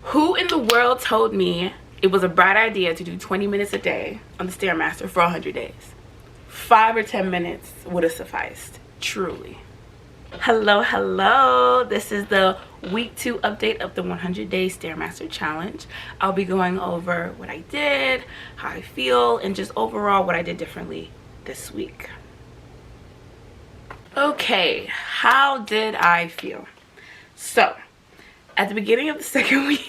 Who in the world told me it was a bright idea to do 20 minutes a day on the Stair-Master for 100 days? 5 or 10 minutes would have sufficed, truly. Hello, this is the week 2 update of the 100-day Stair-Master challenge. I'll be going over what I did, how I feel, and just overall what I did differently this week. Okay, how did I feel? So at the beginning of the second week,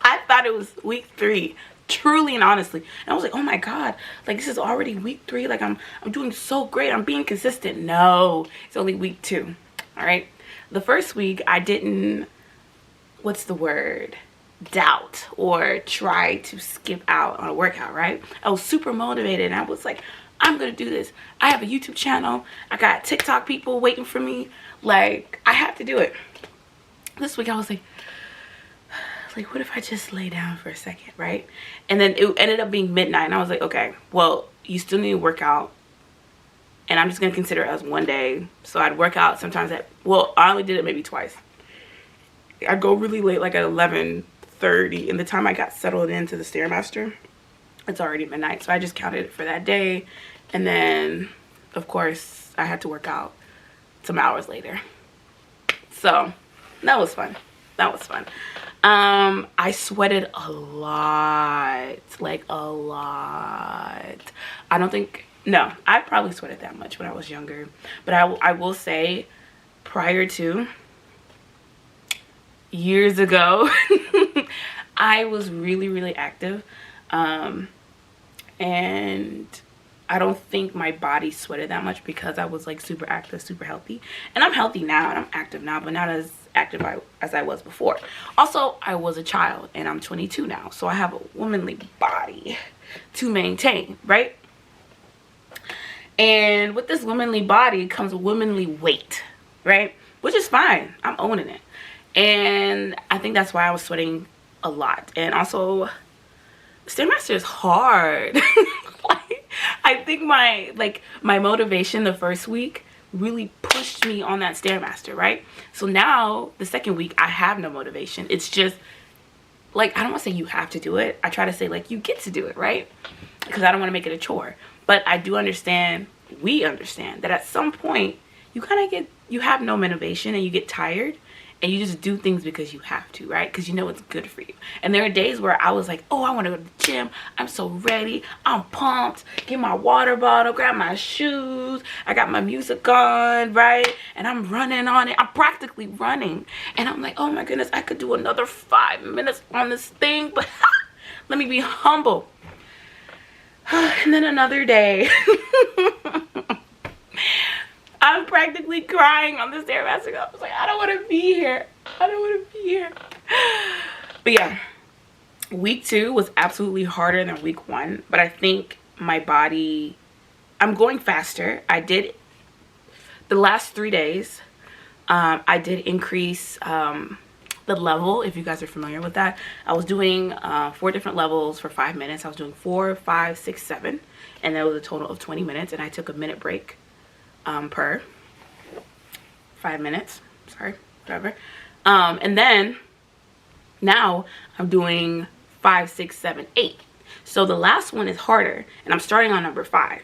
I thought it was week 3, truly and honestly, and I was like, oh my god, like this is already week 3, like I'm doing so great, I'm being consistent. No, it's only week 2. All right, the first week I didn't, what's the word, doubt or try to skip out on a workout, right? I was super motivated and I was like, I'm gonna do this. I have a YouTube channel, I got TikTok people waiting for me, like I have to do it. This week I was like, what if I just lay down for a second, right? And then it ended up being midnight and I was like, okay, well, you still need to work out, and I'm just gonna consider it as one day. So I'd work out sometimes at, well, I only did it maybe twice. I'd go really late, like at 11:30, and the time I got settled into the Stair-Master, it's already midnight. So I just counted it for that day, and then of course I had to work out some hours later. So that was fun. That was fun. I sweated a lot, like a lot. I don't think, no, I probably sweated that much when I was younger, but I will say, prior to, years ago, I was really active, and I don't think my body sweated that much because I was like super active, super healthy. And I'm healthy now and I'm active now, but not as active as I was before. Also, I was a child and I'm 22 now, so I have a womanly body to maintain, right? And with this womanly body comes a womanly weight, right? Which is fine. I'm owning it. And I think that's why I was sweating a lot. And also, Stair-Master is hard. I think my motivation the first week really pushed me on that Stair-Master, right? So now the second week I have no motivation. It's just like, I don't want to say you have to do it. I try to say like you get to do it, right? Because I don't want to make it a chore. But I do understand, we understand that at some point you kind of you have no motivation and you get tired. And you just do things because you have to, right? Because you know it's good for you. And there are days where I was like, oh, I want to go to the gym. I'm so ready. I'm pumped. Get my water bottle, grab my shoes. I got my music on, right? And I'm running on it. I'm practically running. And I'm like, oh my goodness, I could do another 5 minutes on this thing. But let me be humble. And then another day. I'm practically crying on the Stair-Master. I was like, I don't want to be here. I don't want to be here. But yeah, week 2 was absolutely harder than week 1. But I think my body, I'm going faster. I did, the last 3 days, I did increase the level, if you guys are familiar with that. I was doing 4 different levels for 5 minutes. I was doing 4, 5, 6, 7. And that was a total of 20 minutes. And I took a minute break per 5 minutes, sorry, whatever. And then now I'm doing 5, 6, 7, 8. So the last one is harder, and I'm starting on number 5,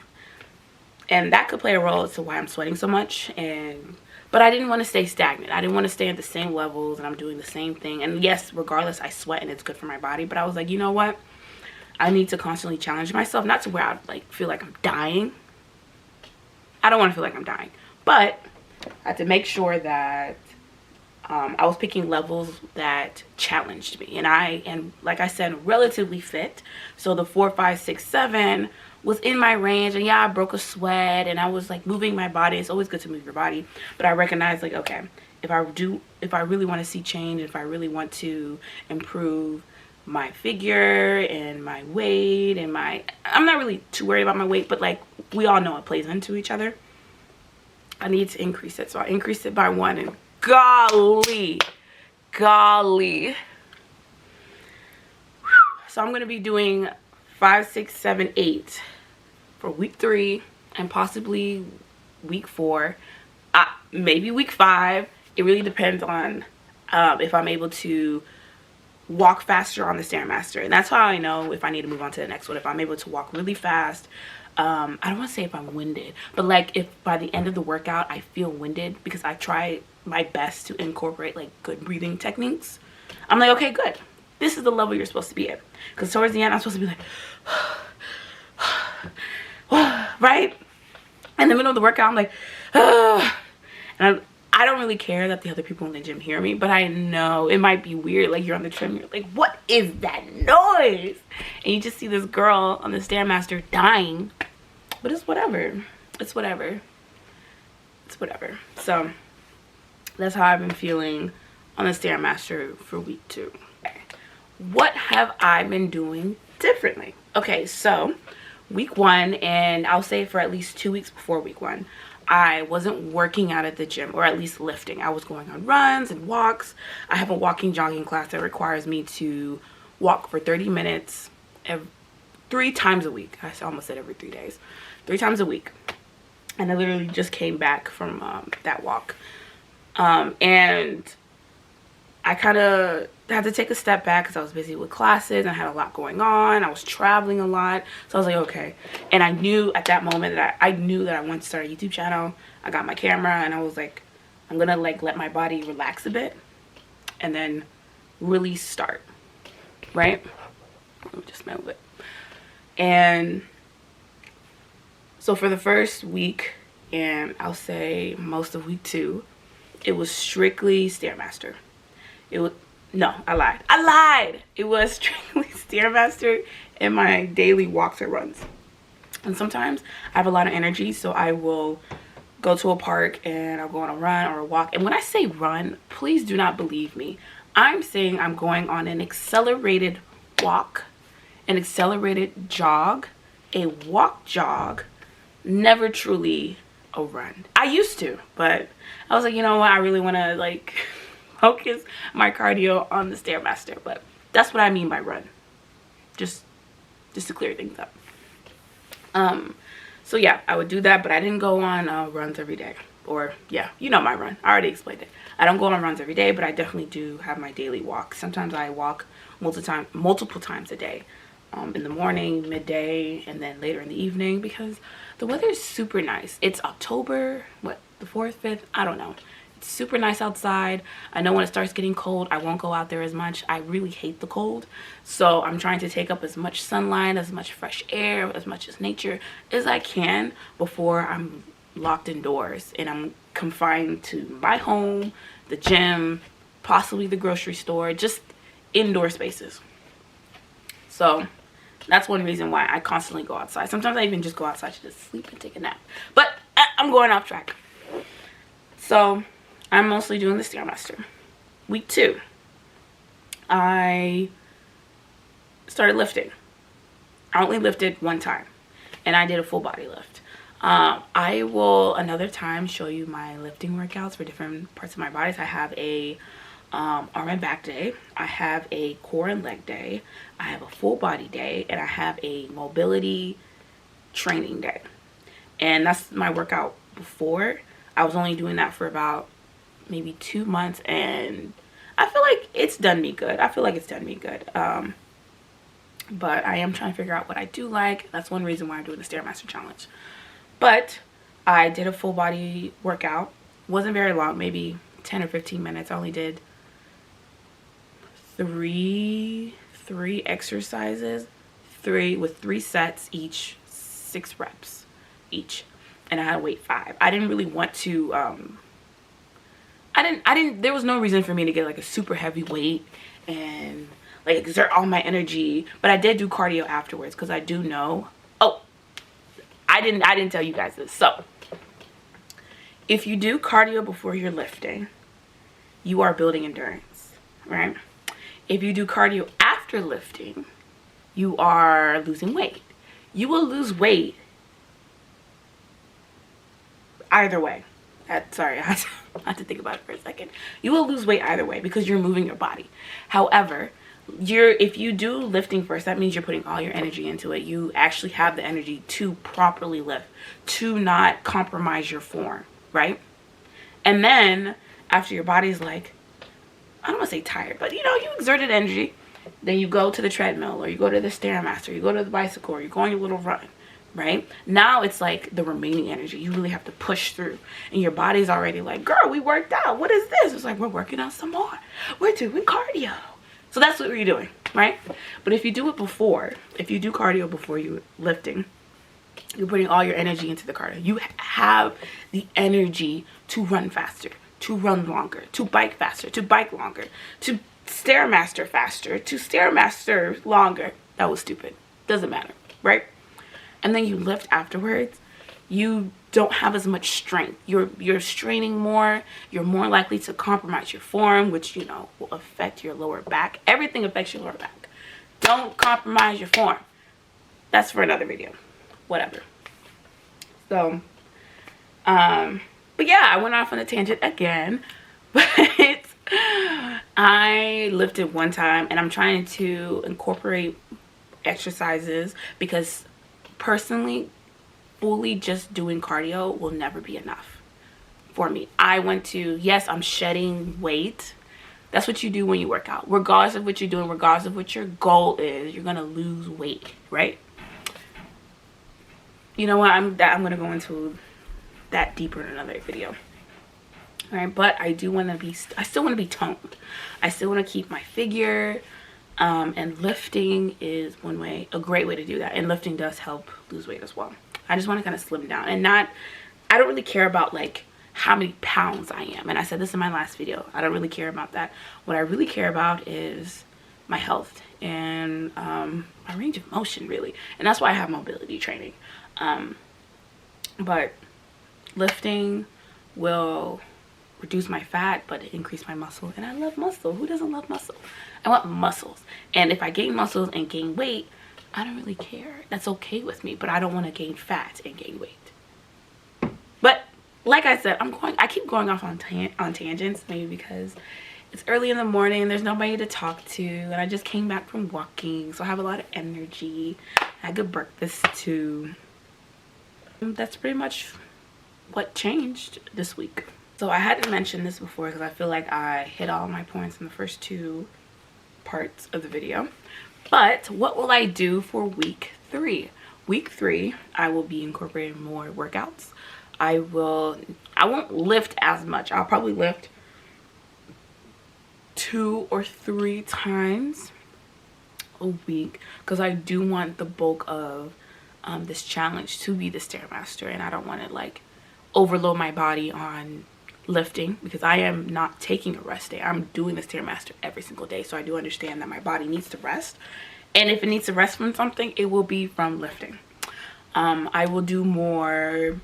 and that could play a role as to why I'm sweating so much. But I didn't want to stay stagnant. I didn't want to stay at the same levels and I'm doing the same thing. And yes, regardless, I sweat and it's good for my body, but I was like, you know what, I need to constantly challenge myself, not to where I like feel like I'm dying. I don't want to feel like I'm dying, but I had to make sure that I was picking levels that challenged me. And I am, like I said, relatively fit. So the 4, 5, 6, 7 was in my range. And yeah, I broke a sweat and I was like moving my body. It's always good to move your body. But I recognized like, okay, if I really want to see change, if I really want to improve my figure and my weight and I'm not really too worried about my weight, but like we all know it plays into each other. I need to increase it. So I increased it by 1, and golly. So I'm going to be doing 5, 6, 7, 8 for week 3 and possibly week 4, maybe week 5. It really depends on if I'm able to walk faster on the Stair-Master. And that's how I know if I need to move on to the next one. If I'm able to walk really fast, I don't want to say if I'm winded, but like if by the end of the workout I feel winded because I try my best to incorporate like good breathing techniques, I'm like, okay, good. This is the level you're supposed to be at. Because towards the end, I'm supposed to be like, right? In the middle of the workout, I'm like, and I don't really care that the other people in the gym hear me, but I know it might be weird. Like, you're on the treadmill, you're like, what is that noise? And you just see this girl on the Stair-Master dying. But it's whatever. It's whatever. It's whatever. So that's how I've been feeling on the Stair-Master for week 2. What have I been doing differently? Okay, so week 1, and I'll say for at least 2 weeks before week 1, I wasn't working out at the gym, or at least lifting. I was going on runs and walks. I have a walking jogging class that requires me to walk for 30 minutes 3 times a week. I almost said every 3 days. 3 times a week. And I literally just came back from that walk. And I kind of had to take a step back because I was busy with classes and I had a lot going on. I was traveling a lot. So I was like, okay. And I knew at that moment that I knew that I wanted to start a YouTube channel. I got my camera and I was like, I'm going to like let my body relax a bit and then really start. Right? Let me just move it. And so for the first week, and I'll say most of week 2, it was strictly Stair-Master. It was, no, I lied. It was strictly Stair-Master and my daily walks or runs. And sometimes I have a lot of energy, so I will go to a park and I'll go on a run or a walk. And when I say run, please do not believe me. I'm saying I'm going on an accelerated walk, an accelerated jog, a walk jog, never truly a run. I used to, but I was like, you know what? I really want to like focus my cardio on the Stair-Master, but that's what I mean by run. Just to clear things up. So yeah, I would do that, but I didn't go on runs every day. Or yeah, you know my run. I already explained it. I don't go on runs every day, but I definitely do have my daily walk. Sometimes I walk multiple times a day. In the morning, midday, and then later in the evening because the weather is super nice. It's October, what, the 4th, 5th? I don't know. It's super nice outside. I know when it starts getting cold, I won't go out there as much. I really hate the cold. So I'm trying to take up as much sunlight, as much fresh air, as much as nature as I can before I'm locked indoors and I'm confined to my home, the gym, possibly the grocery store, just indoor spaces. So that's one reason why I constantly go outside. Sometimes I even just go outside to just sleep and take a nap. But I'm going off track. So I'm mostly doing the Stair-Master. Week 2, I started lifting. I only lifted 1 time. And I did a full body lift. I will another time show you my lifting workouts for different parts of my bodies. I have a arm and back day, I have a core and leg day, I have a full body day, and I have a mobility training day. And that's my workout before. I was only doing that for about maybe 2 months and I feel like it's done me good. But I am trying to figure out what I do like. That's one reason why I'm doing the Stair-Master challenge. But I did a full body workout. Wasn't very long, maybe 10 or 15 minutes. I only did three exercises, with 3 sets each, 6 reps each, and I had to wait 5. I didn't really want to there was no reason for me to get like a super heavy weight and like exert all my energy, but I did do cardio afterwards because I do know, oh, I didn't tell you guys this. So if you do cardio before you're lifting, you are building endurance, right? If you do cardio after lifting, you are losing weight. You will lose weight either way. Sorry, I had to think about it for a second. You will lose weight either way because you're moving your body. However, if you do lifting first, that means you're putting all your energy into it. You actually have the energy to properly lift, to not compromise your form, right? And then after your body's like, I don't want to say tired, but you know, you exerted energy. Then you go to the treadmill, or you go to the Stair-Master, you go to the bicycle, or you go on your little run, right? Now it's like the remaining energy. You really have to push through. And your body's already like, girl, we worked out. What is this? It's like, we're working out some more. We're doing cardio. So that's what we're doing, right? But if you do it before, if you do cardio before you lifting, you're putting all your energy into the cardio. You have the energy to run faster, to run longer, to bike faster, to bike longer, to Stair-Master faster, to Stair-Master longer. That was stupid. Doesn't matter, right? And then you lift afterwards. You don't have as much strength. You're straining more. You're more likely to compromise your form, which, you know, will affect your lower back. Everything affects your lower back. Don't compromise your form. That's for another video. Whatever. So, but yeah, I went off on a tangent again. But I lifted one time, and I'm trying to incorporate exercises because personally, fully just doing cardio will never be enough for me. I want to, yes, I'm shedding weight. That's what you do when you work out. Regardless of what you're doing, regardless of what your goal is, you're going to lose weight, right? You know what? I'm going to go into that deeper in another video. All right, but I still want to be toned. I still want to keep my figure. And lifting is a great way to do that. And lifting does help lose weight as well. I just want to kind of slim down and I don't really care about like how many pounds I am. And I said this in my last video. I don't really care about that. What I really care about is my health and my range of motion, really. And that's why I have mobility training. But lifting will reduce my fat, but increase my muscle. And I love muscle. Who doesn't love muscle? I want muscles. And if I gain muscles and gain weight, I don't really care. That's okay with me, but I don't want to gain fat and gain weight. But like I said, I keep going off on tangents, maybe because it's early in the morning, there's nobody to talk to, and I just came back from walking, so I have a lot of energy. I had good breakfast too. That's pretty much what changed this week. So I hadn't mentioned this before because I feel like I hit all my points in the first two parts of the video. But what will I do for week 3? Week 3, I will be incorporating more workouts. I won't lift as much. I'll probably lift 2 or 3 times a week because I do want the bulk of this challenge to be the Stair-Master, and I don't want to like overload my body on lifting because I am not taking a rest day. I'm doing the Stair-Master every single day, so I do understand that my body needs to rest, and if it needs to rest from something, it will be from lifting. I will do more,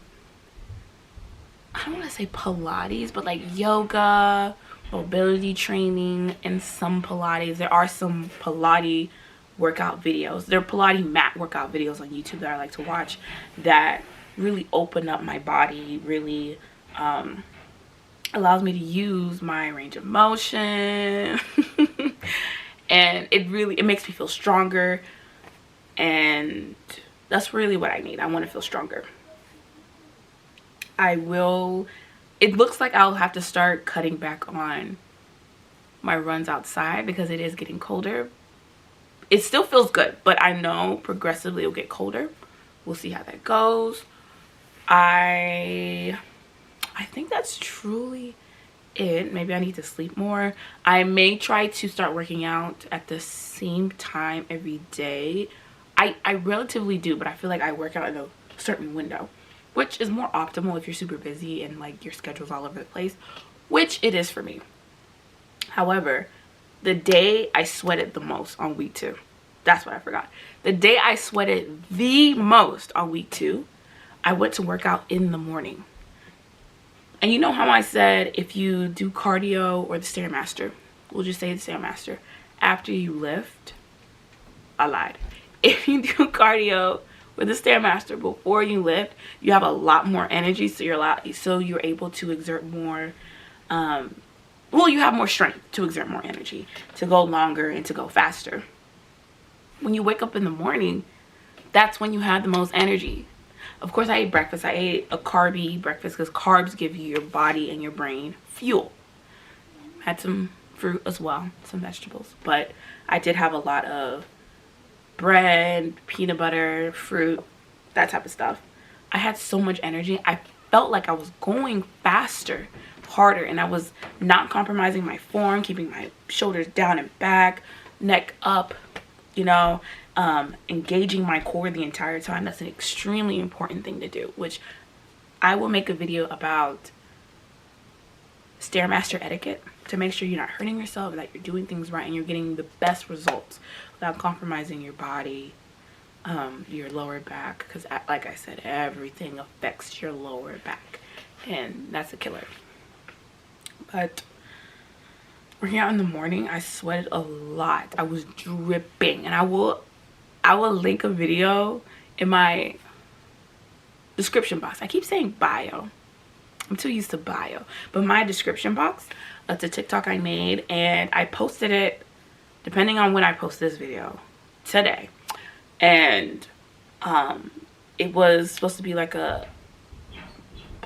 I don't want to say Pilates, but like yoga, mobility training, and some Pilates. There are some Pilates workout videos. There are Pilates mat workout videos on YouTube that I like to watch that really open up my body, really allows me to use my range of motion. And it makes me feel stronger, and that's really what I need. I want to feel stronger. It looks like I'll have to start cutting back on my runs outside because it is getting colder. It still feels good, but I know progressively it'll get colder. We'll see how that goes. I think that's truly it. Maybe I need to sleep more. I may try to start working out at the same time every day. I relatively do, but I feel like I work out in a certain window, which is more optimal if you're super busy and like your schedule's all over the place, which it is for me. However, the day I sweated the most on week 2, that's what I forgot. The day I sweated the most on week 2, I went to work out in the morning. And you know how I said if you do cardio or the Stair-Master, we'll just say the Stair-Master, after you lift? I lied. If you do cardio with the Stair-Master before you lift, you have a lot more energy, so you're able to exert more, you have more strength to exert more energy, to go longer and to go faster. When you wake up in the morning, that's when you have the most energy. Of course, I ate breakfast. I ate a carby breakfast because carbs give you, your body and your brain, fuel. Had some fruit as well, some vegetables. But I did have a lot of bread, peanut butter, fruit, that type of stuff. I had so much energy. I felt like I was going faster, harder, and I was not compromising my form, keeping my shoulders down and back, neck up, you know, engaging my core the entire time. That's an extremely important thing to do, which I will make a video about Stair-Master etiquette to make sure you're not hurting yourself, that you're doing things right, and you're getting the best results without compromising your body, your lower back, because like I said, everything affects your lower back, and that's a killer. But working out in the morning, I sweated a lot. I was dripping, and I will link a video in my description box. I keep saying bio. I'm too used to bio, but my description box, it's a TikTok I made, and I posted it depending on when I post this video today. And it was supposed to be like a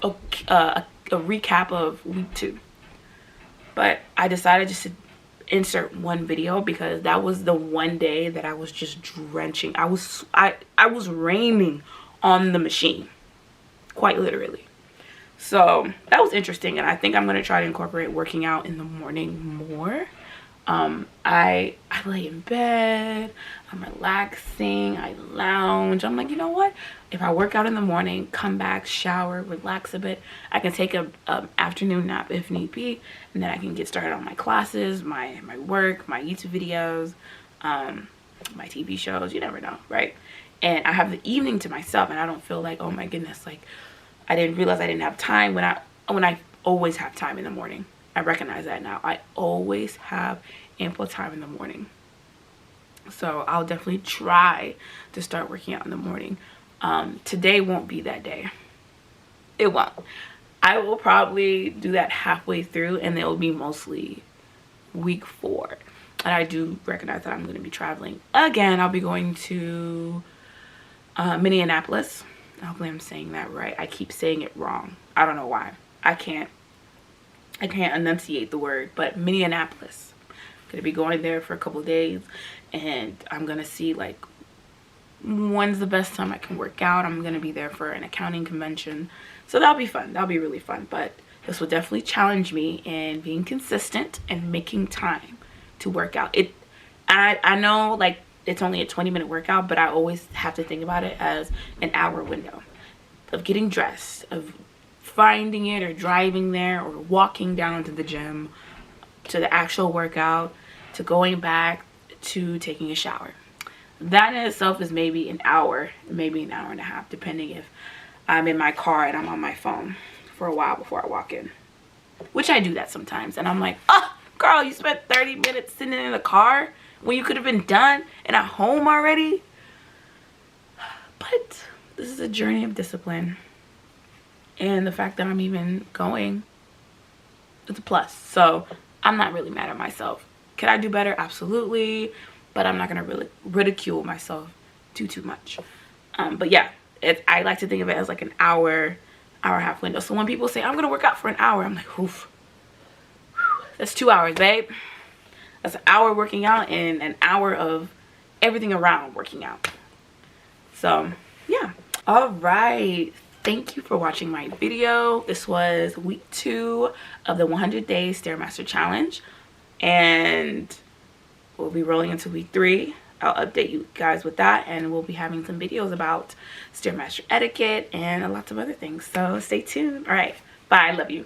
recap of week 2, but I decided just to insert one video because that was the one day that I was just drenching. I was raining on the machine, quite literally. So that was interesting, and I think I'm going to try to incorporate working out in the morning more. I lay in bed, I'm relaxing, I lounge. I'm like, you know what, if I work out in the morning, come back, shower, relax a bit, I can take a afternoon nap if need be, and then I can get started on my classes, my work, my YouTube videos, my TV shows. You never know, right? And I have the evening to myself, and I don't feel like, oh my goodness, like I didn't realize I didn't have time when I always have time in the morning. I recognize that now. I always have ample time in the morning. So I'll definitely try to start working out in the morning. Today won't be that day. It won't. I will probably do that halfway through, and it will be mostly week 4. And I do recognize that I'm going to be traveling again. I'll be going to Minneapolis. Hopefully I'm saying that right. I keep saying it wrong. I don't know why. I can't enunciate the word, but Minneapolis. I'm gonna be going there for a couple of days, and I'm gonna see like when's the best time I can work out. I'm gonna be there for an accounting convention, so that'll be fun. That'll be really fun. But this will definitely challenge me in being consistent and making time to work out. I know like it's only a 20-minute workout, but I always have to think about it as an hour window of getting dressed, of finding it or driving there or walking down to the gym, to the actual workout, to going back, to taking a shower. That in itself is maybe an hour, maybe an hour and a half, depending if I'm in my car and I'm on my phone for a while before I walk in, which I do that sometimes. And I'm like, oh girl, you spent 30 minutes sitting in the car when you could have been done and at home already. But this is a journey of discipline, and the fact that I'm even going, it's a plus. So I'm not really mad at myself. Could I do better? Absolutely. But I'm not going to really ridicule myself too much. But yeah, I like to think of it as like an hour and a half window. So when people say, I'm going to work out for an hour, I'm like, oof. That's 2 hours, babe. That's an hour working out and an hour of everything around working out. So yeah. All right. Thank you for watching my video. This was week 2 of the 100-day Stair-Master challenge, and we'll be rolling into week 3. I'll update you guys with that, and we'll be having some videos about Stair-Master etiquette and lots of other things. So stay tuned. All right. Bye. I love you.